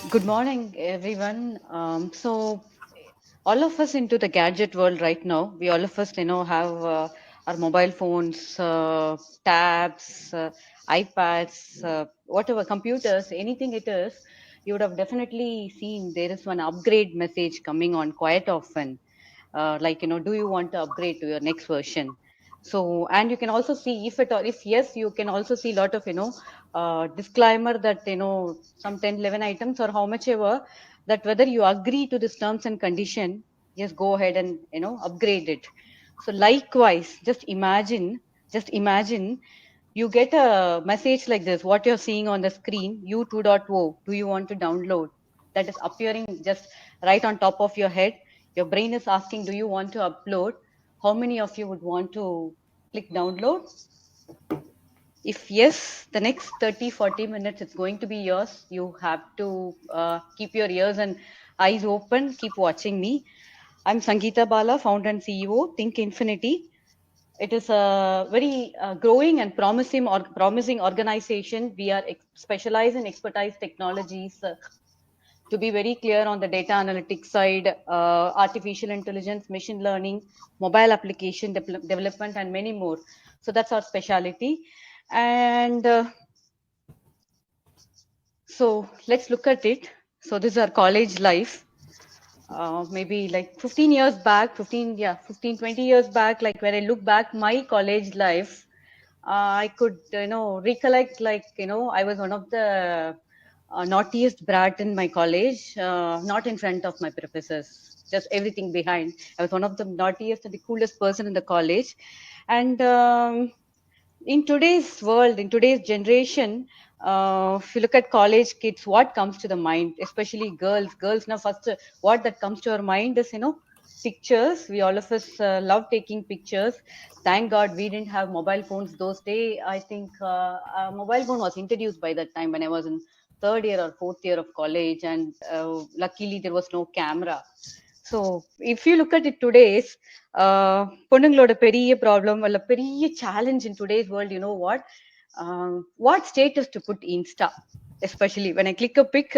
Good morning, everyone. All of us into the gadget world right now. We all of us, have our mobile phones, tabs, iPads, whatever, computers, anything it is. You would have definitely seen there is one upgrade message coming on quite often. Do you want to upgrade to your next version? So, and you can also see if yes, you can also see a lot of disclaimer that some 10, 11 items or how much ever, that whether you agree to this terms and condition, just go ahead and upgrade it. So likewise, just imagine you get a message like this, what you're seeing on the screen, u 2.0, do you want to download? That is appearing just right on top of your head. Your brain is asking, do you want to upload? How many of you would want to click download? If yes, the next 30, 40 minutes, it's going to be yours. You have to keep your ears and eyes open, keep watching me. I'm Sangeeta Bala, founder and CEO, Think Infinity. It is a very growing and promising organization. We are specialized in expertise technologies. To be very clear on the data analytics side, artificial intelligence, machine learning, mobile application development, and many more. So that's our specialty. And so let's look at it. So this is our college life. Maybe like 15 years back, 15, 20 years back, like when I look back my college life, I could, recollect, like, I was one of the naughtiest brat in my college, not in front of my professors, just everything behind. I was one of the naughtiest and the coolest person in the college. And in today's world, in today's generation, if you look at college kids, what comes to the mind, especially girls now first, what that comes to our mind is, pictures. We all of us love taking pictures. Thank God we didn't have mobile phones those days. I think a mobile phone was introduced by that time when I was in third year or fourth year of college, and luckily there was no camera. So if you look at it today's பொண்ணுங்களோட பெரிய problem அல்ல பெரிய challenge in today's world, you know what status to put Insta, especially when I click a pic.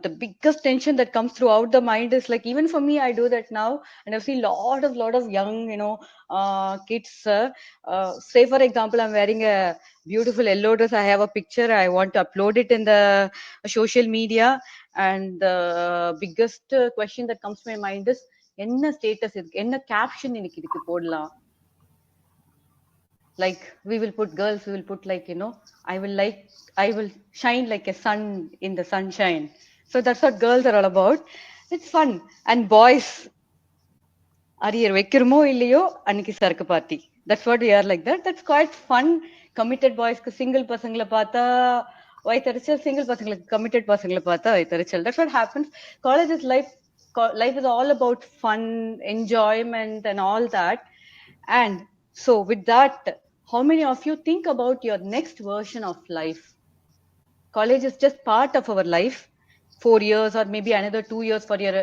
The biggest tension that comes throughout the mind is like, even for me, I do that now, and I've seen lot of young, kids. Say for example, I'm wearing a beautiful yellow dress. I have a picture. I want to upload it in the social media, and the biggest question that comes to my mind is, என்ன status இருக்கு, என்ன caption இன்னைக்கு இதுக்கு போடலாம். Like, we will put girls, we will put, like, I will shine like a sun in the sunshine. So that's what girls are all about. It's fun. And boys, arrear வைக்கிறோமோ இல்லையோ அன்னைக்கு சரக்கு party. That's what we are, like that. That's quite fun. Committed boysக்கு single பசங்களை பார்த்தா வயித்தறிச்சல், single பசங்களுக்கு committed பசங்களை பார்த்தா வயித்தறிச்சல். That's what happens. College is life. Life is all about fun, enjoyment, and all that. And so with that, how many of you think about your next version of life? College is just part of our life. 4 years or maybe another 2 years for your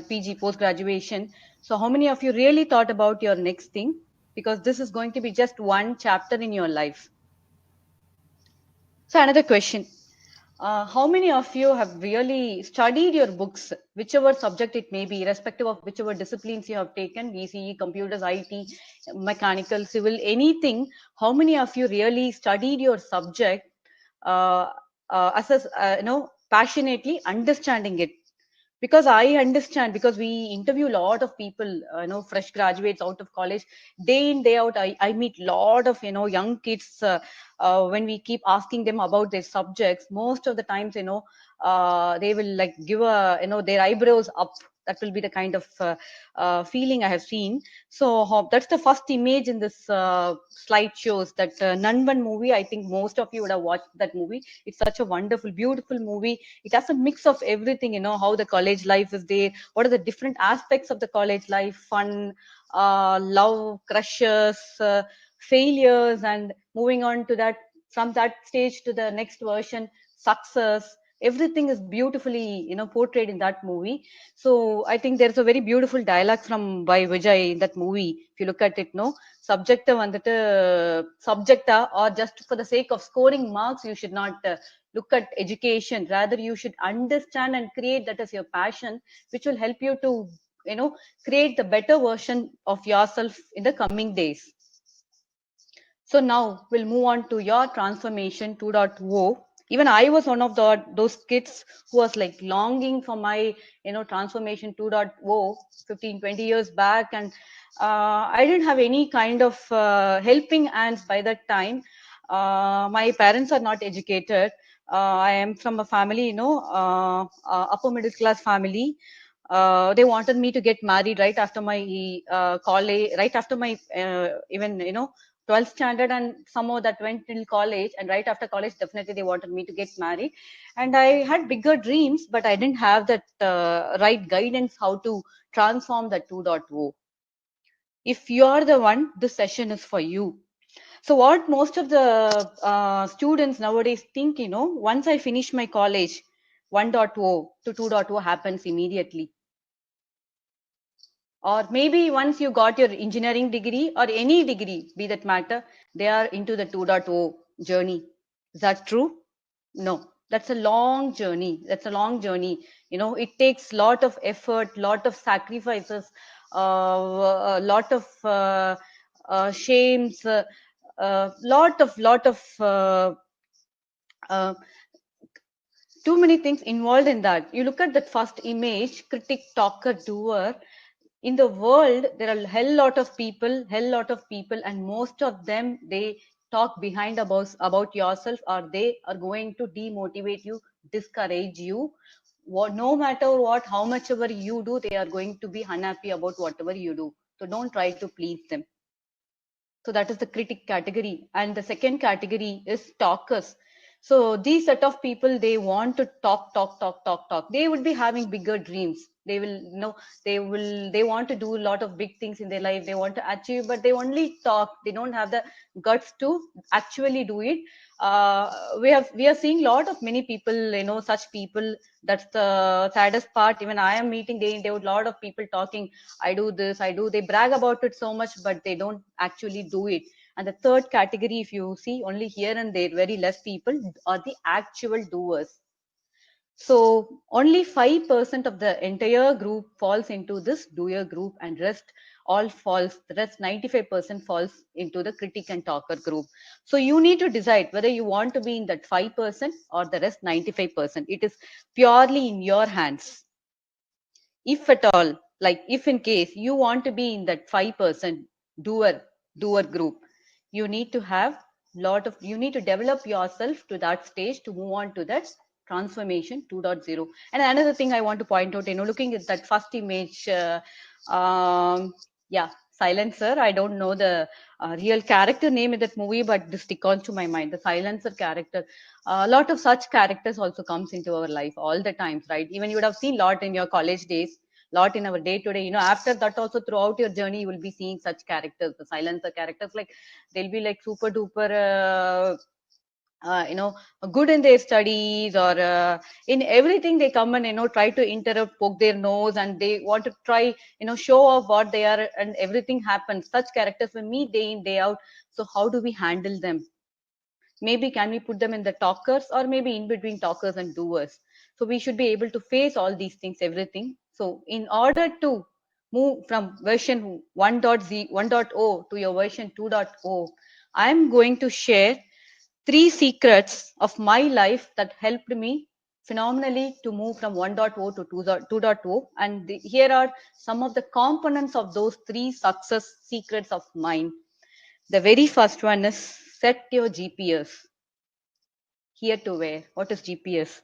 PG, post graduation. So how many of you really thought about your next thing? Because this is going to be just one chapter in your life. So another question. How many of you have really studied your books, whichever subject it may be, irrespective of whichever disciplines you have taken, VCE, computers, IT, mechanical, civil, anything? How many of you really studied your subject, uh, passionately understanding it? Because I understand, because we interview a lot of people, fresh graduates out of college, day in day out. I meet a lot of young kids. When we keep asking them about their subjects, most of the times, they will like give a, their eyebrows up. That will be the kind of feeling I have seen. So that's the first image in this slide, shows that Nanban movie. I think most of you would have watched that movie. It's such a wonderful, beautiful movie. It has a mix of everything, how the college life is there, what are the different aspects of the college life, fun, love, crushes, failures, and moving on to that, from that stage to the next version, success. Everything is beautifully, portrayed in that movie. So I think there's a very beautiful dialogue from by Vijay in that movie. If you look at it, no, subject வந்துட்டு subject or just for the sake of scoring marks, you should not look at education. Rather, you should understand and create that as your passion, which will help you to, create the better version of yourself in the coming days. So now we'll move on to your transformation 2.0. Even I was one of those kids who was like longing for my, transformation 2.0 15, 20 years back. And I didn't have any kind of helping hands by that time. My parents are not educated. I am from a family, upper middle class family. They wanted me to get married right after my college, right after my even 12th standard, and somehow that went till college. And right after college, definitely they wanted me to get married. And I had bigger dreams, but I didn't have that right guidance how to transform the 2.0. If you are the one, this session is for you. So what most of the students nowadays think, once I finish my college, 1.0 to 2.0 happens immediately. Or maybe once you got your engineering degree or any degree, be that matter, they are into the 2.0 journey. Is that true? No, that's a long journey. That's a long journey. It takes lot of effort, lot of sacrifices, a lot of shames, lot of uh, too many things involved in that. You look at that first image, critic, talker, doer. In the world, there are a hell lot of people, and most of them, they talk behind about yourself, or they are going to demotivate you, discourage you. No matter what, how much ever you do, they are going to be unhappy about whatever you do. So don't try to please them. So that is the critic category. And the second category is talkers. So these set of people, they want to talk, talk, talk, talk, talk. They would be having bigger dreams. They will, they want to do a lot of big things in their life. They want to achieve, but they only talk. They don't have the guts to actually do it. We are seeing a lot of many people, such people. That's the saddest part. Even I am meeting day in day with a lot of people talking, I do this, I do. They brag about it so much, but they don't actually do it. And the third category, if you see, only here and there, very less people are the actual doers. So only 5% of the entire group falls into this doer group, and rest all falls, the rest 95% falls into the critic and talker group. So you need to decide whether you want to be in that 5% or the rest 95%. It is purely in your hands. If at all, like if in case you want to be in that 5% doer group, you need to have you need to develop yourself to that stage to move on to that transformation 2.0. And another thing I want to point out, looking at that first image, yeah, Silencer. I don't know the real character name in that movie, but this stick on to my mind, the Silencer character. A lot of such characters also comes into our life all the times, right? Even you would have seen lot in your college days, lot in our day to day. After that also, throughout your journey, you will be seeing such characters, the Silencer characters. Like they'll be like super duper good in their studies, or in everything they come and try to interrupt, poke their nose, and they want to try show off what they are, and everything happens. Such characters we meet day in day out. So how do we handle them? Maybe can we put them in the talkers, or maybe in between talkers and doers? So we should be able to face all these things, everything. So in order to move from version 1.0 to your version 2.0, I'm going to share 3 secrets of my life that helped me phenomenally to move from 1.0 to 2.0. And here are some of the components of those 3 success secrets of mine. The very first one is set your GPS. Here to where? What is GPS?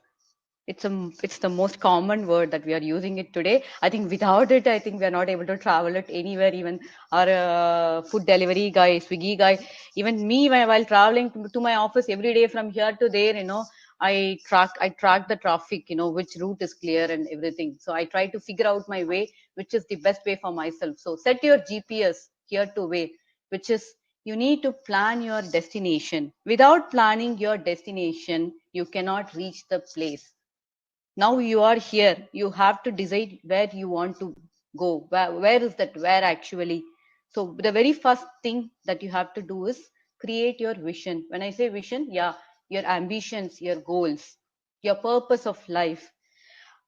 It's the most common word that we are using it today. I think without it, I think we are not able to travel it anywhere. Even our food delivery guy, Swiggy guy, even me while traveling to my office every day from here to there, I track the traffic, which route is clear and everything. So I try to figure out my way, which is the best way for myself. So set your GPS here to way, which is you need to plan your destination. Without planning your destination, you cannot reach the place. Now you are here, you have to decide where you want to go. Where is that where actually? So the very first thing that you have to do is create your vision. When I say vision, yeah, your ambitions, your goals, your purpose of life.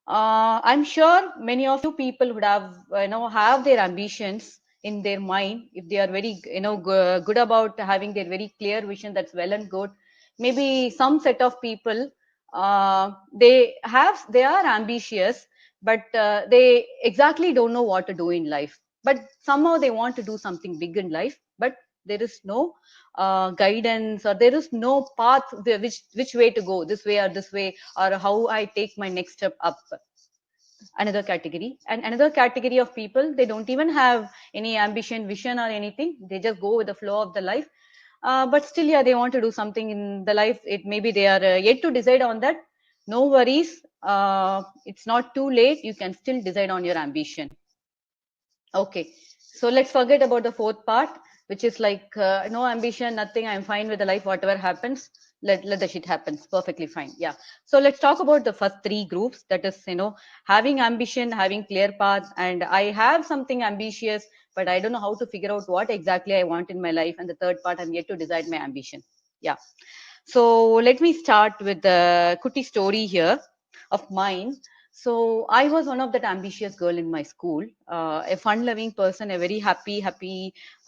I'm sure many of you people would have, have their ambitions in their mind. If they are very, good about having their very clear vision, that's well and good. Maybe some set of people, they are ambitious, but they exactly don't know what to do in life. But somehow they want to do something big in life, but there is no guidance, or there is no path which way to go, this way or this way, or how I take my next step up. Another category, and another category of people, they don't even have any ambition, vision, or anything. They just go with the flow of the life. But still, yeah, they want to do something in the life. It maybe they are yet to decide on that. No worries, it's not too late. You can still decide on your ambition. Okay, so let's forget about the fourth part, which is like no ambition, nothing. I'm fine with the life, whatever happens. Let the shit happens. Perfectly fine. Yeah. So let's talk about the first three groups. That is, having ambition, having clear path, and I have something ambitious, but I don't know how to figure out what exactly I want in my life. And the third part, I'm yet to decide my ambition. Yeah. So let me start with the Kuti story here of mine. So I was one of that ambitious girl in my school, a fun-loving person, a very happy,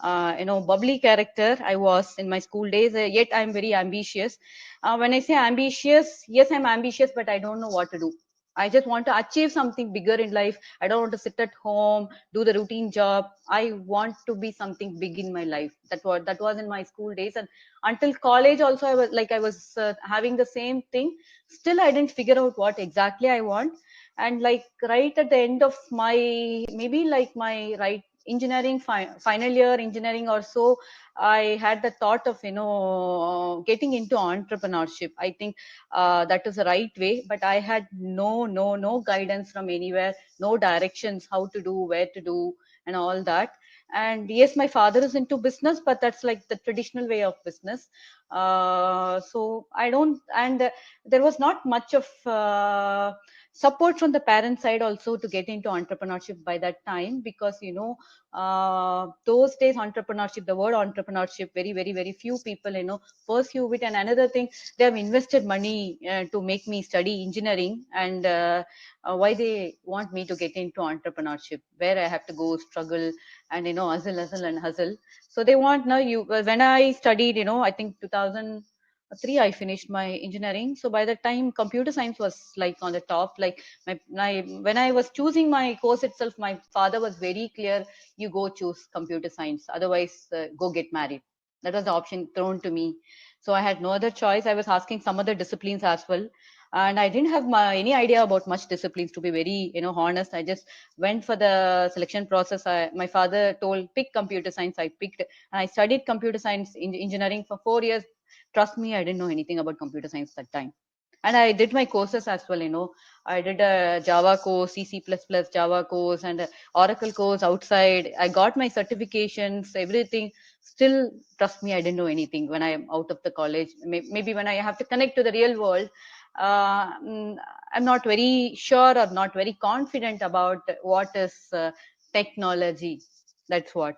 bubbly character. I was in my school days. Yet I'm very ambitious. When I say ambitious, yes, I'm ambitious, but I don't know what to do. I just want to achieve something bigger in life. I don't want to sit at home, do the routine job. I want to be something big in my life. That was in my school days, and until college also I was having the same thing. Still I didn't figure out what exactly I want. And like right at the end of my, maybe like my right engineering final year engineering or so, I had the thought of getting into entrepreneurship. I think that is the right way, but I had no guidance from anywhere, no directions how to do, where to do, and all that. And yes, my father is into business, but that's like the traditional way of business. So I don't, and there was not much of support from the parent side also to get into entrepreneurship by that time, because those days entrepreneurship, the word entrepreneurship, very few people pursue it. And another thing, they have invested money to make me study engineering, and why they want me to get into entrepreneurship where I have to go struggle and hustle. So they want, now you, when I studied, I think 2003 I finished my engineering. So by the time computer science was like on the top, like when I was choosing my course itself, my father was very clear: you go choose computer science, otherwise go get married. That was the option thrown to me. So I had no other choice. I was asking some other disciplines as well, and I didn't have any idea about much disciplines, to be very honest. I just went for the selection process. My father told pick computer science. I picked, and I studied computer science engineering for 4 years. Trust me, I didn't know anything about computer science that time. And I did my courses as well. I did a Java course, C++ Java course, and a Oracle course outside. I got my certifications, everything. Still, trust me, I didn't know anything when I am out of the college. Maybe when I have to connect to the real world, mm, I'm not very sure or not very confident about what is technology. That's what.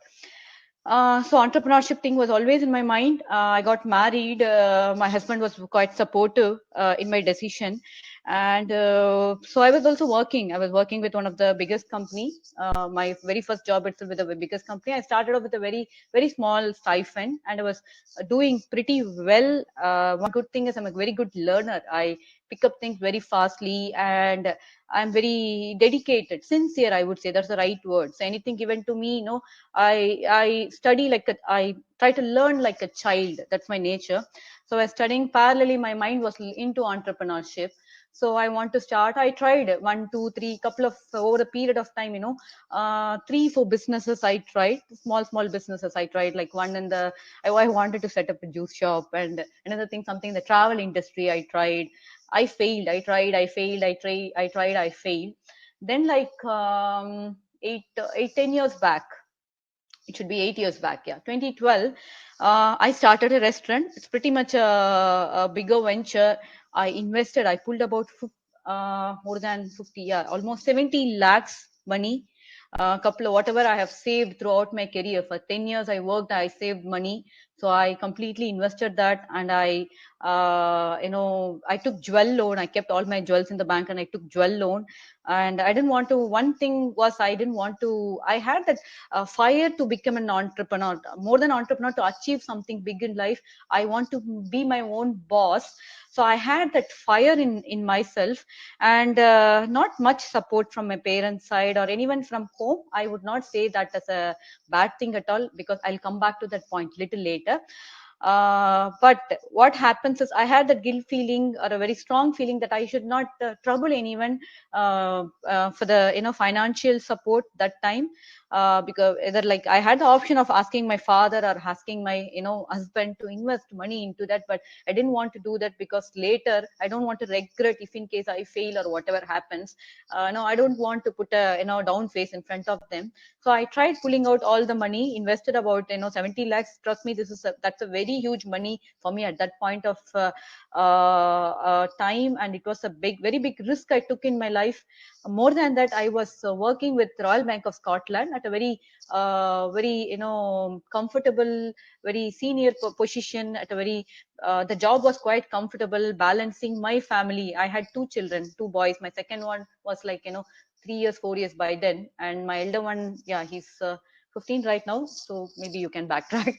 So entrepreneurship thing was always in my mind. I got married. My husband was quite supportive in my decision, and so I was also working. I was working with one of the biggest company. My very first job itself with the biggest company. I started off with a very small stipend, and I was doing pretty well. One good thing is I'm a very good learner. I pick up things very fastly, and I'm very dedicated, sincere. I would say that's the right word. So anything given to me, I study like I try to learn like a child. That's my nature. So I was studying parallelly. My mind was into entrepreneurship. So I want to start. I tried one, two, three, couple of over a period of time. 3, 4 businesses I tried. Small businesses I tried. Like one in the I wanted to set up a juice shop, and another thing, something in the travel industry. I tried. I failed. I tried. I failed. I failed. Then like 10 years back, it should be 8 years back, yeah, 2012, I started a restaurant. It's pretty much a bigger venture. I invested, I pulled about more than 50, yeah, almost 70 lakhs money. A couple of whatever I have saved throughout my career. For 10 years I worked, I saved money. So I completely invested that, and I took jewel loan. I kept all my jewels in the bank, and I took jewel loan. And I didn't want to. One thing was, I didn't want to. I had that fire to become an entrepreneur, more than entrepreneur, to achieve something big in life. I want to be my own boss. So I had that fire in myself, and not much support from my parents' side or anyone from home. I would not say that as a bad thing at all, because I'll come back to that point little later. But what happens is, I had that guilt feeling, or a very strong feeling, that I should not trouble anyone for the financial support that time. Because either, like, I had the option of asking my father or asking my husband to invest money into that, but I didn't want to do that, because later I don't want to regret if in case I fail or whatever happens. No, I don't want to put a down face in front of them. So I tried pulling out all the money, invested about 70 lakhs. Trust me, that's a very huge money for me at that point of time, and it was a very big risk I took in my life. More than that, I was working with Royal Bank of Scotland at a very comfortable, very senior position, at a very the job was quite comfortable, balancing my family. I had two children, two boys. My second one was like 3 years, 4 years by then, and my elder one, yeah, he's 15 right now, so maybe you can backtrack.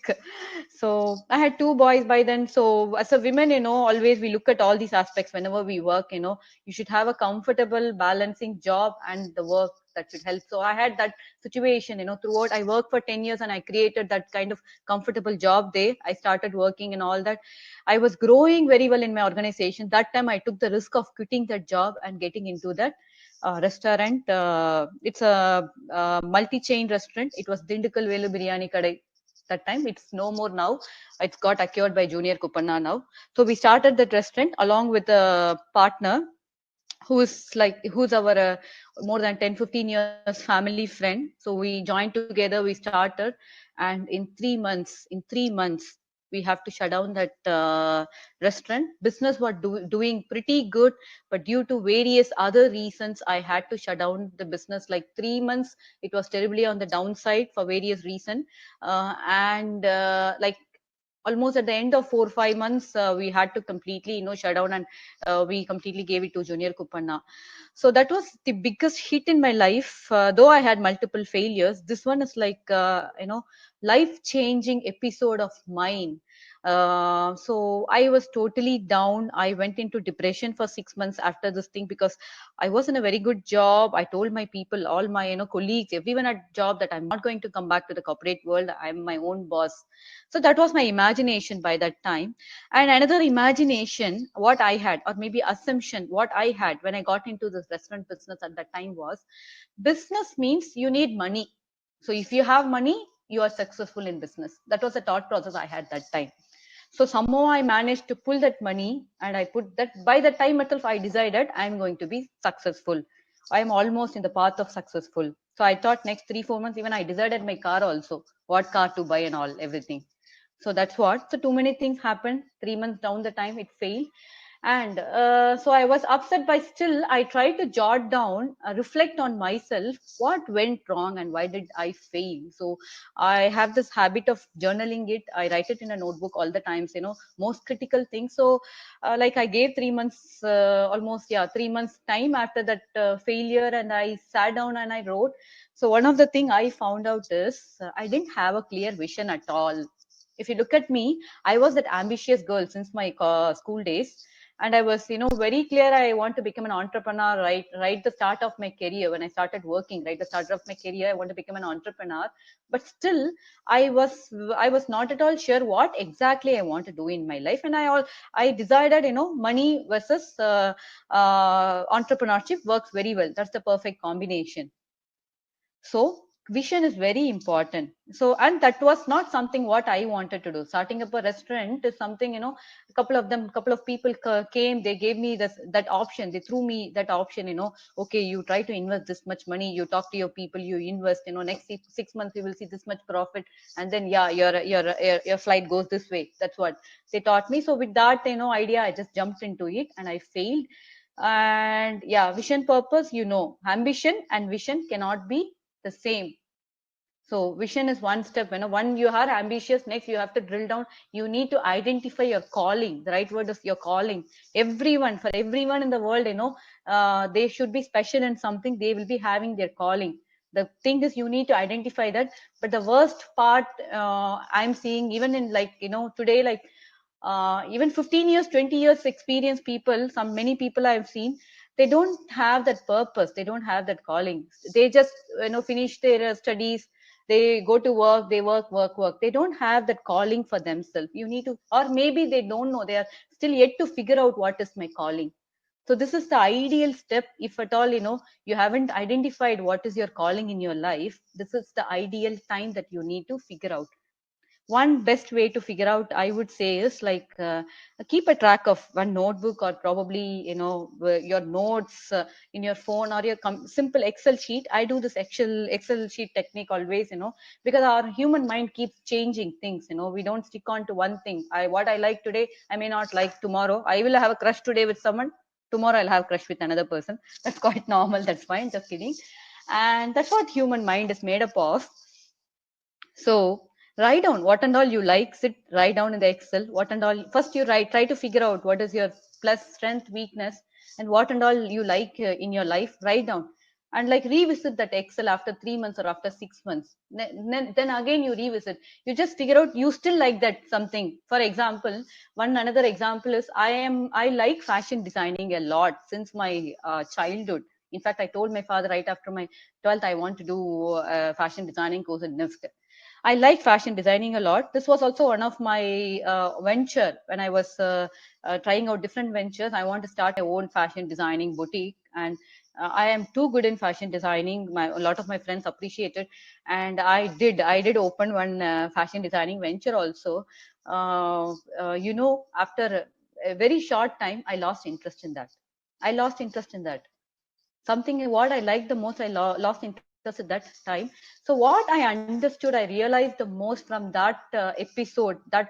So I had two boys by then. So as a woman, always we look at all these aspects whenever we work. You should have a comfortable, balancing job and the work that should help. So I had that situation, throughout. I worked for 10 years, and I created that kind of comfortable job there. I started working and all that. I was growing very well in my organization. That time I took the risk of quitting that job and getting into that restaurant. It's a multi-chain restaurant. It was Dindigul Velu Biryani Kadai that time. It's no more now. It's got acquired by Junior Kupanna now. So we started that restaurant along with a partner who's our more than 10-15 years family friend. So we joined together, we started, and in 3 months we have to shut down that restaurant. Business was doing pretty good, but due to various other reasons, I had to shut down the business. Like 3 months, it was terribly on the downside for various reasons. And like almost at the end of 4 or 5 months, we had to completely shut down, and we completely gave it to Junior Kupanna. So that was the biggest hit in my life. Though I had multiple failures, this one is like life changing episode of mine. So I was totally down. I went into depression for 6 months after this thing, because I was in a very good job. I told my people, all my colleagues, everyone at job, that I'm not going to come back to the corporate world. I'm my own boss. So that was my imagination by that time. And another imagination, what I had, or maybe assumption, what I had when I got into this restaurant business at that time was, business means you need money. So if you have money, you are successful in business. That was the thought process I had that time. So somehow I managed to pull that money, and I put that. By the time itself, I decided I'm going to be successful. I'm almost in the path of successful. So I thought next 3-4 months, even I decided my car also, what car to buy and all, everything. So that's what. So too many things happened. 3 months down the time, it failed. And so I was upset, but still I tried to jot down, reflect on myself, what went wrong and why did I fail. So I have this habit of journaling it. I write it in a notebook all the times, most critical things. So like I gave 3 months, almost, yeah, 3 months time after that failure, and I sat down and I wrote. So one of the thing I found out is, I didn't have a clear vision at all. If you look at me, I was that ambitious girl since my school days, and I was very clear, I want to become an entrepreneur, right the start of my career. When I started working, right the start of my career, I want to become an entrepreneur. But still, I was not at all sure what exactly I want to do in my life. And I decided, money versus entrepreneurship works very well. That's the perfect combination. So vision is very important. So, and that was not something what I wanted to do. Starting up a restaurant is something, couple of people came, they gave me that option, they threw me that option. Okay, you try to invest this much money, you talk to your people, you invest, next 6 months you will see this much profit, and then yeah, your flight goes this way. That's what they taught me. So with that idea, I just jumped into it, and I failed. And yeah, vision, purpose, ambition and vision cannot be the same. So vision is one step. One you are ambitious, next you have to drill down. You need to identify your calling. The right word is your calling. For everyone in the world, they should be special in something. They will be having their calling. The thing is, you need to identify that. But the worst part I'm seeing, even in like today, like even 15 years, 20 years experience people, many people I've seen, they don't have that purpose, they don't have that calling. They just finish their studies, they go to work, they work, they don't have that calling for themselves. You need to, or maybe they don't know, they are still yet to figure out what is my calling. So this is the ideal step. If at all you haven't identified what is your calling in your life, this is the ideal time that you need to figure out. One best way to figure out, I would say, is like keep a track of one notebook, or probably your notes in your phone, or your simple excel sheet. I do this excel sheet technique always, because our human mind keeps changing things. We don't stick on to one thing. What I like today, I may not like tomorrow. I will have a crush today with someone, tomorrow I'll have crush with another person. That's quite normal, that's fine, just kidding. And that's what human mind is made up of. So write down what and all you like. Sit, write down in the Excel what and all. First, you write. Try to figure out what is your plus, strength, weakness, and what and all you like in your life. Write down, and like revisit that Excel after 3 months or after 6 months. Then again you revisit. You just figure out you still like that something. For example, one another example is I like fashion designing a lot since my childhood. In fact, I told my father right after my 12th I want to do fashion designing course in NIFT. I like fashion designing a lot. This was also one of my venture when I was trying out different ventures. I want to start a own fashion designing boutique, and I am too good in fashion designing. A lot of my friends appreciate it, and I did open one fashion designing venture also. After a very short time, I lost interest in that. I lost interest in that. Something what I liked the most, I lost interest at that time. So what I understood, I realized the most from that episode, that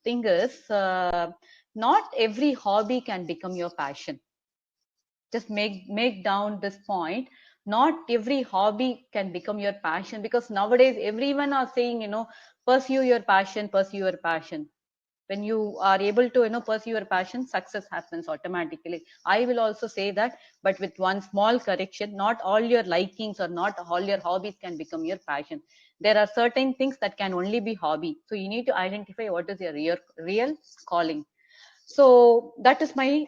thing is, not every hobby can become your passion. Just make down this point. Not every hobby can become your passion, because nowadays everyone are saying, pursue your passion, pursue your passion. When you are able to pursue your passion, success happens automatically. I will also say that, but with one small correction: not all your likings or not all your hobbies can become your passion. There are certain things that can only be hobby, so you need to identify what is your real calling. So that is my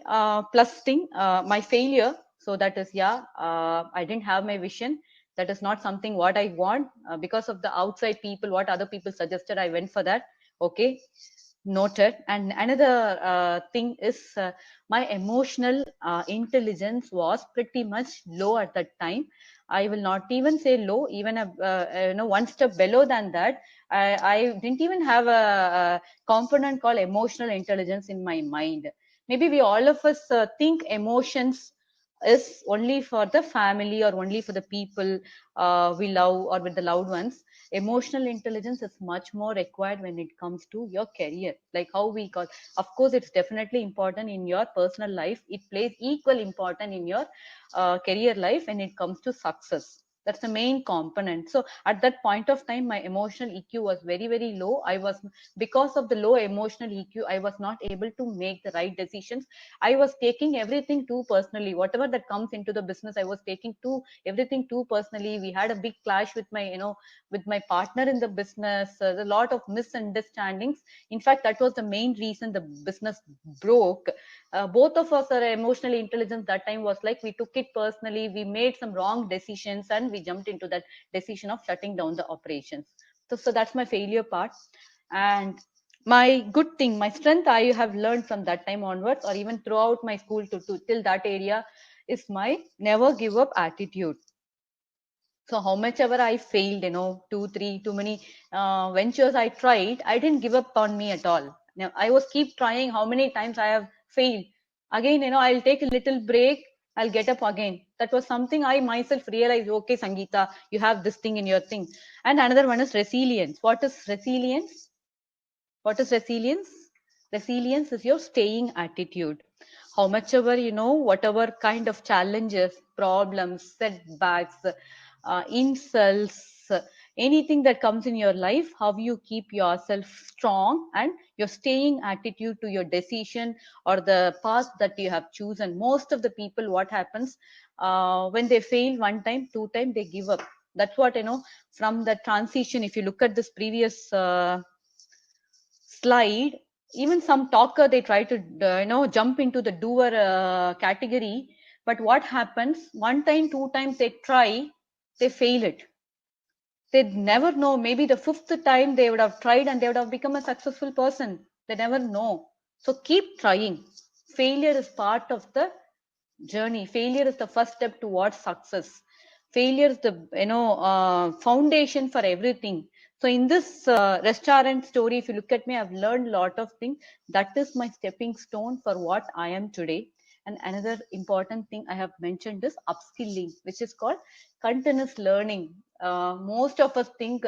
plus thing, my failure. So that is, yeah, I didn't have my vision. That is not something what I want, because of the outside people, what other people suggested, I went for that. Okay, noted. And another thing is, my emotional intelligence was pretty much low at that time. I will not even say low, even one step below than that. I didn't even have a component called emotional intelligence in my mind. Maybe we all of us think emotions is only for the family, or only for the people we love, or with the loved ones. Emotional intelligence is much more required when it comes to your career. Like how we call, of course it's definitely important in your personal life, it plays equal important in your career life when it comes to success. That's the main component. So at that point of time, my emotional EQ was very, very low. I was, because of the low emotional EQ, I was not able to make the right decisions. I was taking everything too personally. Whatever that comes into the business, I was taking everything too personally. We had a big clash with my with my partner in the business. A lot of misunderstandings. In fact, that was the main reason the business broke. Both of us are emotionally intelligent that time. Was like we took it personally, we made some wrong decisions, and we jumped into that decision of shutting down the operations. So that's my failure part. And my good thing, my strength, I have learned from that time onwards, or even throughout my school to till that area, is my never give up attitude. So how much ever I failed, two, three, too many ventures I tried, I didn't give up on me at all. Now I was keep trying. How many times I have failed? Again, I'll take a little break. I'll get up again. That was something I myself realized. Okay, Sangeeta, you have this thing in your thing. And another one is resilience. What is resilience? What is resilience? Resilience is your staying attitude. How much ever, whatever kind of challenges, problems, setbacks, insults, anything that comes in your life, how you keep yourself strong and your staying attitude to your decision or the path that you have chosen. Most of the people, what happens, when they fail one time, two time, they give up. That's what, from the transition. If you look at this previous slide, even some talker, they try to jump into the doer category, but what happens, one time, two times they try, they fail it. They'd never know, maybe the fifth time they would have tried and they would have become a successful person. They never know. So keep trying. Failure is part of the journey. Failure is the first step towards success. Failure is the foundation for everything. So in this restaurant story, if you look at me, I've learned a lot of things. That is my stepping stone for what I am today. And another important thing I have mentioned is upskilling, which is called continuous learning. Most of us think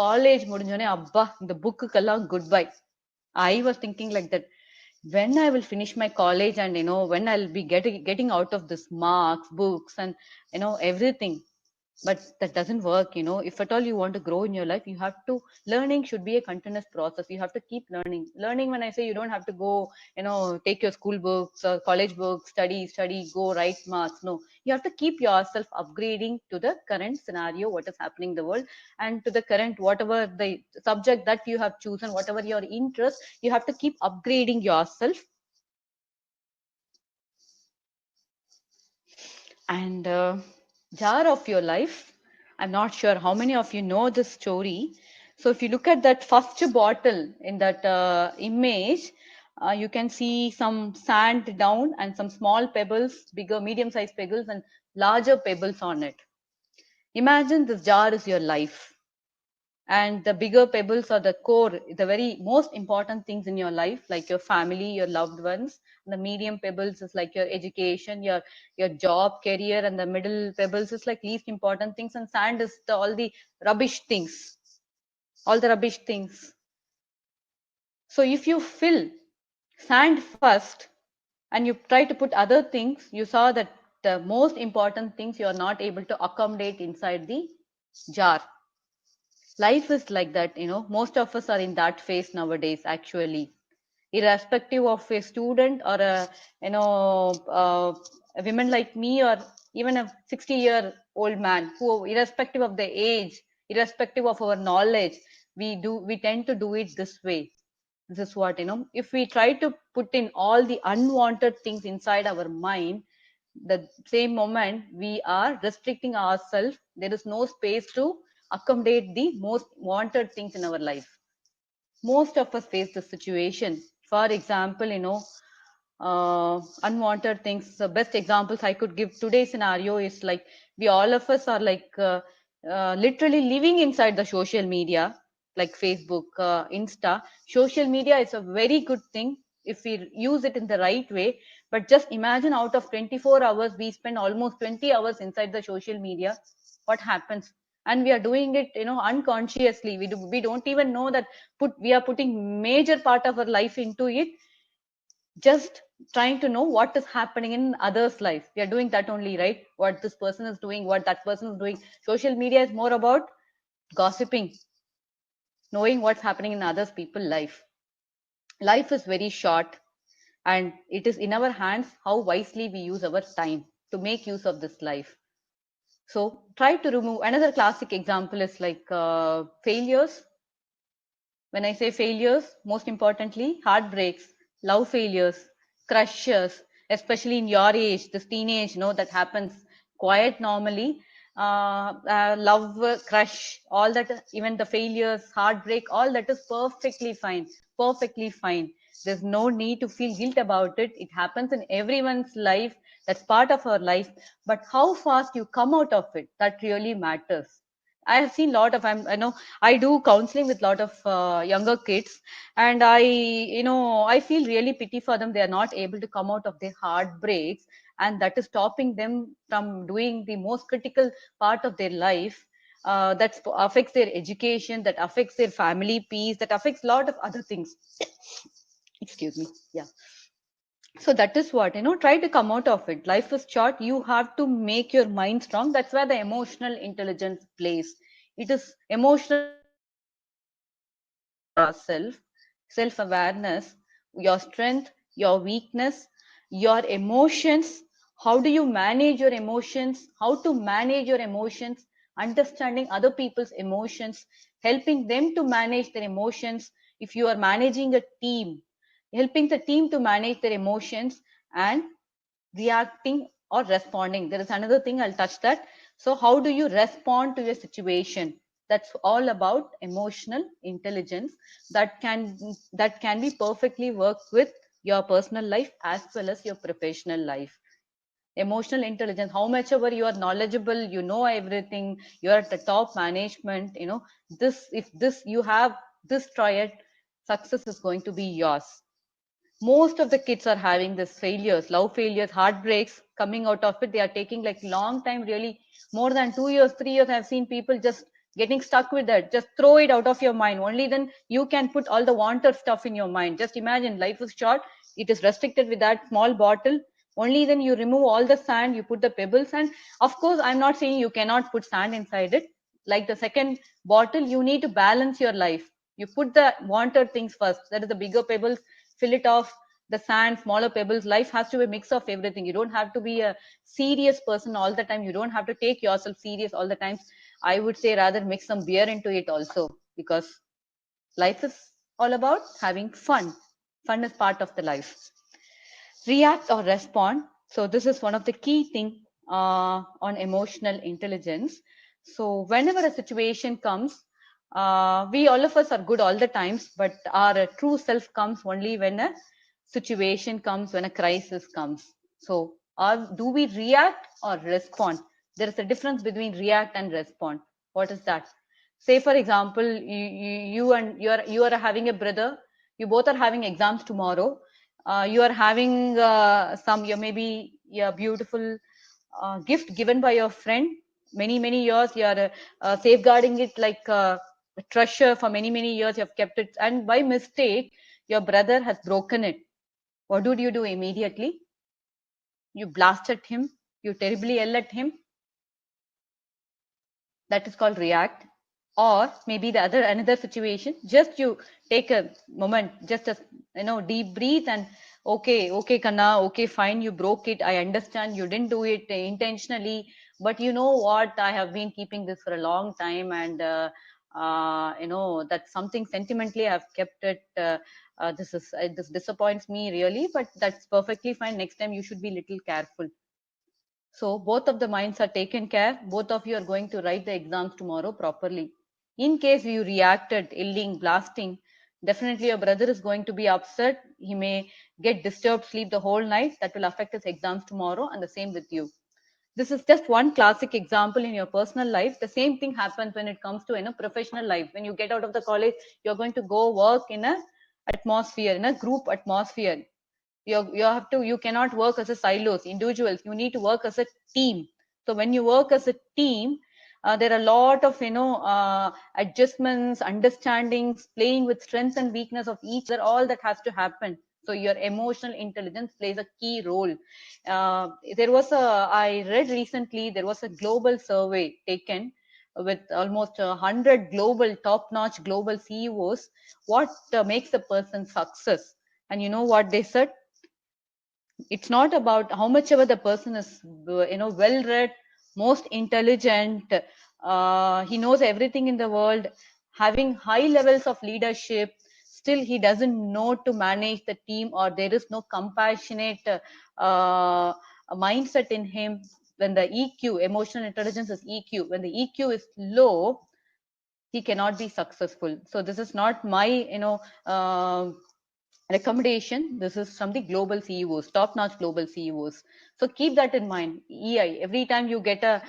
college முடிஞ்சோனே அப்பா இந்த புக்குக்கெல்லாம் goodbye. I was thinking like that, when I will finish my college and when I'll be getting out of this marks, books, and everything. But that doesn't work. If at all you want to grow in your life, you have to, learning should be a continuous process. You have to keep learning. When I say, you don't have to go, take your school books or college books, study, go write marks. No, you have to keep yourself upgrading to the current scenario, what is happening in the world, and to the current, whatever the subject that you have chosen, whatever your interest, you have to keep upgrading yourself. And jar of your life, I'm not sure how many of you know this story. So if you look at that first bottle in that image, you can see some sand down and some small pebbles, bigger medium sized pebbles and larger pebbles on it. Imagine this jar is your life, and the bigger pebbles are the core, the very most important things in your life, like your family, your loved ones. The medium pebbles is like your education, your job, career, and the middle pebbles is like least important things, and sand is all the rubbish things, all the rubbish things. So if you fill sand first and you try to put other things, you saw that the most important things you are not able to accommodate inside the jar. Life is like that. Most of us are in that phase nowadays, actually, irrespective of a student or a woman like me, or even a 60-year-old man, who, irrespective of the age, irrespective of our knowledge, we tend to do it this way. This is what, if we try to put in all the unwanted things inside our mind, the same moment we are restricting ourselves. There is no space to accommodate the most wanted things in our life. Most of us face this situation. For example, unwanted things. The best examples I could give today's scenario is like, we all of us are like literally living inside the social media, like Facebook, Insta. Social media is a very good thing if we use it in the right way. But just imagine, out of 24 hours, we spend almost 20 hours inside the social media. What happens? And we are doing it, unconsciously. We don't even know that we are putting major part of our life into it, just trying to know what is happening in others' life. We are doing that only, right? What this person is doing, what that person is doing. Social media is more about gossiping, knowing what's happening in others people's life. Life is very short, and it is in our hands how wisely we use our time to make use of this life. So try to remove. Another classic example is like failures. When I say failures, most importantly, heartbreaks, love failures, crushes, especially in your age, this teenage, that happens quite normally. Love, crush, all that, even the failures, heartbreak, all that is perfectly fine. Perfectly fine. There's no need to feel guilt about it. It happens in everyone's life. That's part of our life. But how fast you come out of it, that really matters. I have seen a lot of, I do counseling with a lot of younger kids, and I feel really pity for them. They are not able to come out of their heartbreaks, and that is stopping them from doing the most critical part of their life. That affects their education, that affects their family peace, that affects a lot of other things. Excuse me. Yeah. So that is what, try to come out of it. Life is short. You have to make your mind strong. That's where the emotional intelligence plays. It is emotional yourself, self-awareness, your strength, your weakness, your emotions. How do you manage your emotions? How to manage your emotions? Understanding other people's emotions, helping them to manage their emotions. If you are managing a team, helping the team to manage their emotions, and reacting or responding. There is another thing, I'll touch that. So how do you respond to a situation? That's all about emotional intelligence that can be perfectly worked with your personal life as well as your professional life. Emotional intelligence, how much ever you are knowledgeable, you know everything, you're at the top management, this, if this you have this triad, success is going to be yours. Most of the kids are having this failures, love failures, heartbreaks coming out of it. They are taking like long time, really more than 2 years, 3 years. I've seen people just getting stuck with that. Just throw it out of your mind. Only then you can put all the wanted stuff in your mind. Just imagine, life is short. It is restricted with that small bottle. Only then you remove all the sand, you put the pebbles. And of course, I'm not saying you cannot put sand inside it. Like the second bottle, you need to balance your life. You put the wanted things first. That is the bigger pebbles, fill it off, the sand, smaller pebbles. Life has to be a mix of everything. You don't have to be a serious person all the time. You don't have to take yourself serious all the time. I would say rather mix some beer into it also, because life is all about having fun. Fun is part of the life. React or respond. So this is one of the key thing on emotional intelligence. So whenever a situation comes, we all of us are good all the times, but our true self comes only when a situation comes, when a crisis comes. So do we react or respond? There is a difference between react and respond. What is that? Say for example, you are having a brother, you both are having exams tomorrow. You are having some, you maybe a beautiful gift given by your friend. Many years you are safeguarding it like a treasure. For many years you have kept it, and by mistake your brother has broken it. What do you do immediately? You blast at him, you terribly yell at him. That is called react. Or maybe the other another situation, just you take a moment, just a deep breathe, and okay Kanna, okay fine, you broke it, I understand you didn't do it intentionally, but you know what, I have been keeping this for a long time, and that's something sentimentally I've kept it. This disappoints me really, but that's perfectly fine. Next time you should be little careful. So both of the minds are taken care. Both of you are going to write the exams tomorrow properly. In case you reacted, yelling, blasting, definitely your brother is going to be upset. He may get disturbed sleep the whole night. That will affect his exams tomorrow, and the same with you. This is just one classic example in your personal life. The same thing happens when it comes to professional life. When you get out of the college, you're going to go work in a atmosphere, in a group atmosphere. You cannot work as a silos, individuals. You need to work as a team. So when you work as a team, there are a lot of adjustments, understandings, playing with strengths and weakness of each other. All that has to happen. So your emotional intelligence plays a key role. I read recently, there was a global survey taken with almost 100 global, top-notch global CEOs. What makes a person success? And you know what they said? It's not about how much ever the person is well read, most intelligent, he knows everything in the world, having high levels of leadership, still he doesn't know to manage the team, or there is no compassionate mindset in him. When the EQ, emotional intelligence, is EQ, when the EQ is low, he cannot be successful. So this is not my recommendation. This is from the global CEOs, top-notch global CEOs. So keep that in mind. EI, every time you get a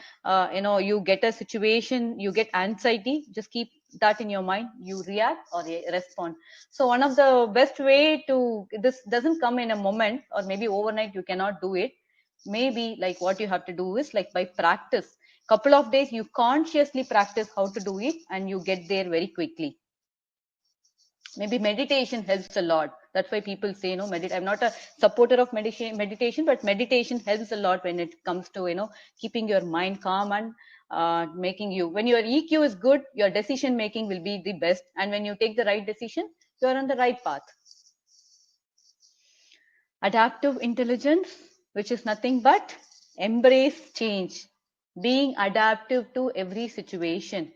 you get a situation, you get anxiety, just keep that in your mind. You react or respond. So one of the best way to, this doesn't come in a moment, or maybe overnight you cannot do it. Maybe like what you have to do is like by practice, couple of days you consciously practice how to do it, and you get there very quickly. Maybe meditation helps a lot. That's why people say meditate. I'm not a supporter of meditation, but meditation helps a lot when it comes to keeping your mind calm and making you. When your EQ is good, your decision making will be the best, and when you take the right decision, you are on the right path. Adaptive intelligence, which is nothing but embrace change, being adaptive to every situation.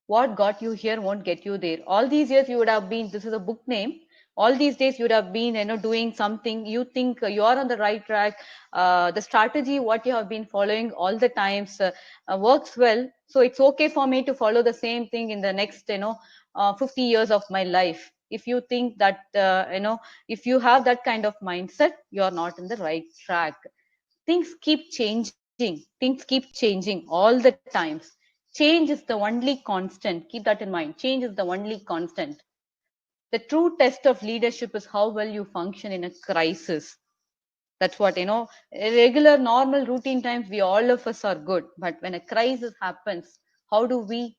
What got you here won't get you there. All these years you would have been, this is a book name, all these days you would have been, doing something, you think you are on the right track. The strategy what you have been following all the times works well, so it's okay for me to follow the same thing in the next 50 years of my life. If you think that if you have that kind of mindset, you are not in the right track. Things keep changing, things keep changing all the times. Change is the only constant, keep that in mind. Change is the only constant. The true test of leadership is how well you function in a crisis. That's what, regular normal routine times we all of us are good, but when a crisis happens, how do we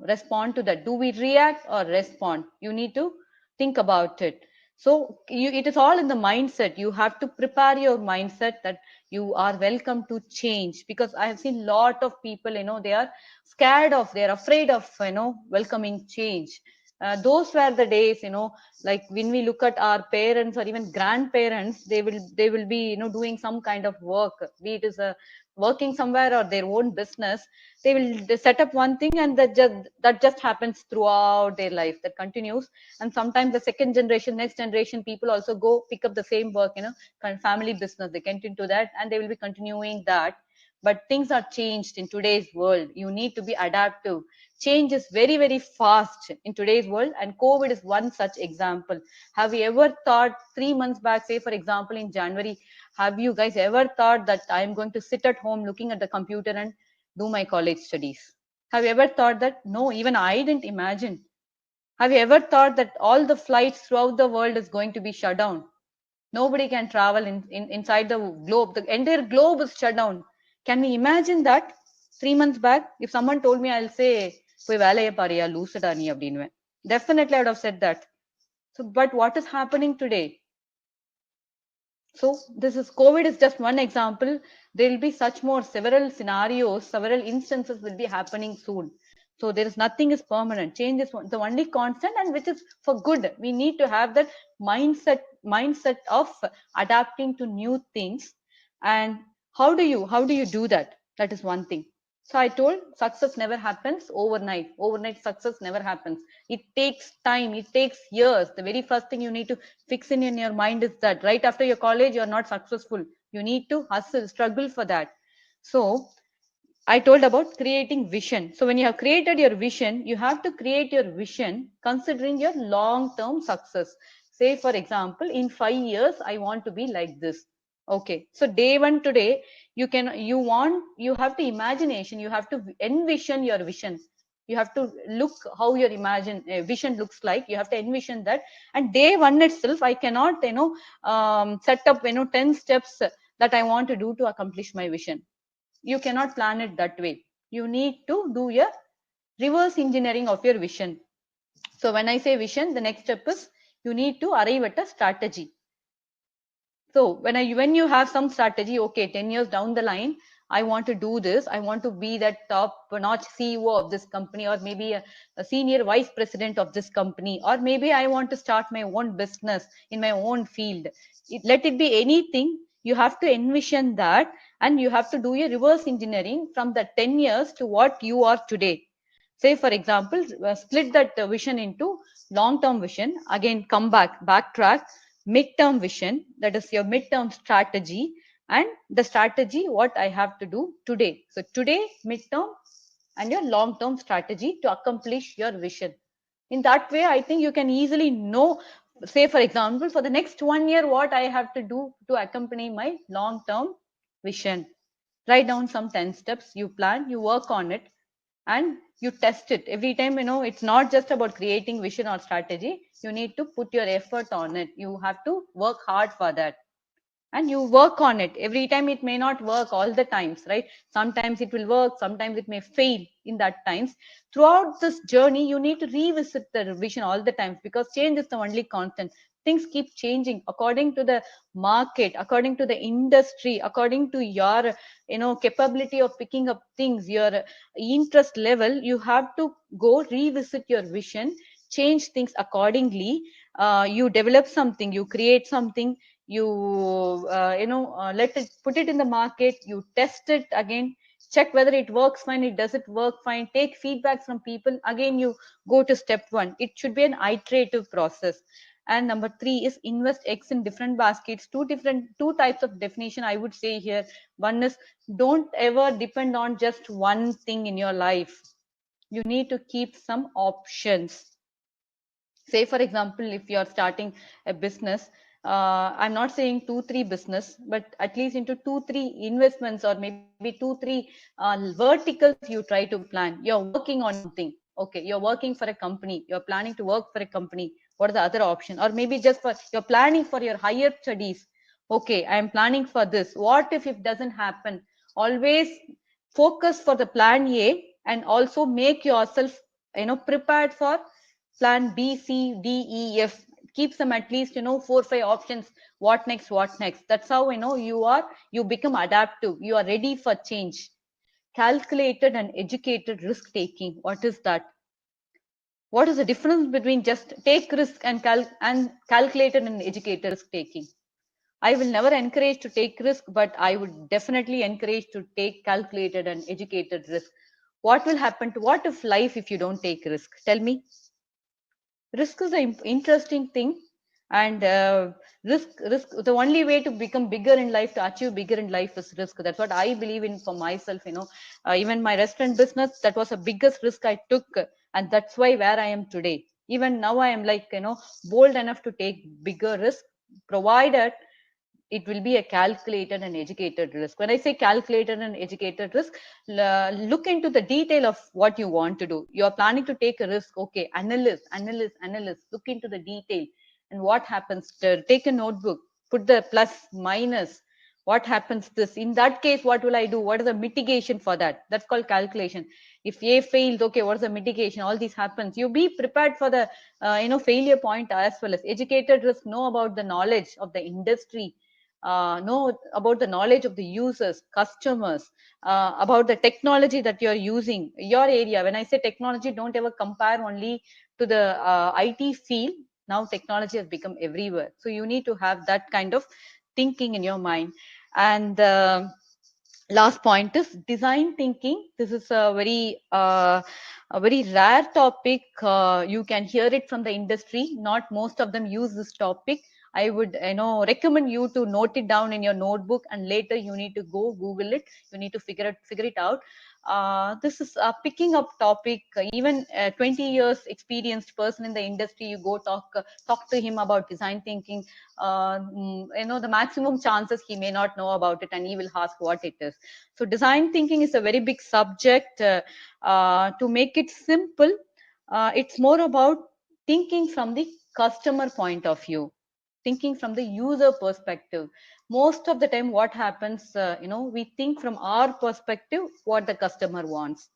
respond to that? Do we react or respond? You need to think about it. So it is all in the mindset. You have to prepare your mindset that you are welcome to change, because I have seen lot of people, they are scared of, they're afraid of welcoming change. Those were the days, like when we look at our parents or even grandparents, they will be doing some kind of work, be it is a working somewhere or their own business. They set up one thing, and that just happens throughout their life, that continues. And sometimes the second generation, next generation people also go pick up the same work, kind of family business, they get into that and they will be continuing that. But things are changed in today's world. You need to be adaptive. Change is very, very fast in today's world, and COVID is one such example. Have you ever thought 3 months back, say for example in January, have you guys ever thought that I'm going to sit at home looking at the computer and do my college studies? Have you ever thought that? No, even I didn't imagine. Have you ever thought that all the flights throughout the world is going to be shut down? Nobody can travel inside the globe. The entire globe is shut down. Can we imagine that? 3 months back, if someone told me, I'll say, "Poi வேலையை பாரியா லூசுடா நீ" அப்படின்னுவேன். Definitely I would have said that. So, but what is happening today? So this is COVID is just one example. There will be such more, several scenarios, several instances will be happening soon. So there is nothing is permanent. Change is the only constant, and which is for good. We need to have that mindset of adapting to new things. And how do you do that? That is one thing. So I told, success never happens overnight. Overnight success never happens. It takes time. It takes years. The very first thing you need to fix in your mind is that right after your college, you're not successful. You need to hustle, struggle for that. So I told about creating vision. So when you have created your vision, you have to create your vision considering your long-term success. Say, for example, in 5 years, I want to be like this. Okay. So day one today, you have to imagination, you have to envision your vision. You have to look how your vision looks like. You have to envision that. And day one itself, I cannot, set up, 10 steps that I want to do to accomplish my vision. You cannot plan it that way. You need to do a reverse engineering of your vision. So when I say vision, the next step is you need to arrive at a strategy. So when you have some strategy, okay, 10 years down the line, I want to do this. I want to be that top-notch CEO of this company, or maybe a senior vice president of this company, or maybe I want to start my own business in my own field. Let it be anything. You have to envision that, and you have to do a reverse engineering from the 10 years to what you are today. Say, for example, split that vision into long-term vision. Again, backtrack, midterm vision, that is your midterm strategy, and the strategy what I have to do today. So today, midterm, and your long-term strategy to accomplish your vision. In that way, I think you can easily know, say for example, for the next 1 year, what I have to do to accompany my long-term vision. Write down some 10 steps, you plan, you work on it, and you test it every time. It's not just about creating vision or strategy. You need to put your effort on it. You have to work hard for that, and you work on it every time. It may not work all the times, right? Sometimes it will work, sometimes it may fail in that times. Throughout this journey, you need to revisit the vision all the times, because change is the only constant. things keep changing according to the market, according to the industry, according to your capability of picking up things, your interest level. You have to go revisit your vision, change things accordingly. You develop something, you create something, you let it, put it in the market, you test it again, check whether it works fine, it doesn't work fine, take feedback from people, again you go to step one. It should be an iterative process. And number three is invest X in different baskets. Two types of definition I would say here. One is, don't ever depend on just one thing in your life. You need to keep some options. Say for example, if you are starting a business, I'm not saying 2 3 business, but at least into 2 3 investments, or maybe 2 3 verticals you try to plan. You're working on something, okay, you're working for a company, you're planning to work for a company. What are the other option? Or maybe just for, you're planning for your higher studies. Okay, I'm planning for this. What if it doesn't happen? Always focus for the plan A, and also make yourself prepared for plan B, C, D, E, F. Keep them at least 4 5 options. What next, what next? That's how you become adaptive, you are ready for change. Calculated and educated risk taking, what is that? What is the difference between just take risk and calculated and educated risk taking? I will never encourage to take risk, but I would definitely encourage to take calculated and educated risk. What will happen to, what if life if you don't take risk? Tell me. Risk is an interesting thing. And risk, the only way to become bigger in life, to achieve bigger in life, is risk. That's what I believe in for myself. Even my restaurant business, that was the biggest risk I took, and that's why where I am today. Even now I am like bold enough to take bigger risk, provided it will be a calculated and educated risk. When I say calculated and educated risk, look into the detail of what you want to do. You are planning to take a risk. Okay, analyze, look into the detail. And what happens? Take a notebook, put the plus, minus. What happens this? In that case, what will I do? What is the mitigation for that? That's called calculation. If A fails, okay, what is the mitigation? All this happens. You be prepared for the failure point as well. As educated risk, know about the knowledge of the industry, know about the knowledge of the users, customers, about the technology that you're using, your area. When I say technology, don't ever compare only to the IT field. Now technology has become everywhere. So you need to have that kind of thinking in your mind. And last point is design thinking. This is a very rare topic. You can hear it from the industry. Not most of them use this topic. I would recommend you to note it down in your notebook, and later you need to go Google it. You need to figure it out. This is a picking up topic. Even a 20 years experienced person in the industry, you go talk to him about design thinking. The maximum chances he may not know about it, and he will ask what it is. So design thinking is a very big subject. To make it simple, it's more about thinking from the customer point of view, thinking from the user perspective. Most of the time what happens, we think from our perspective what the customer wants,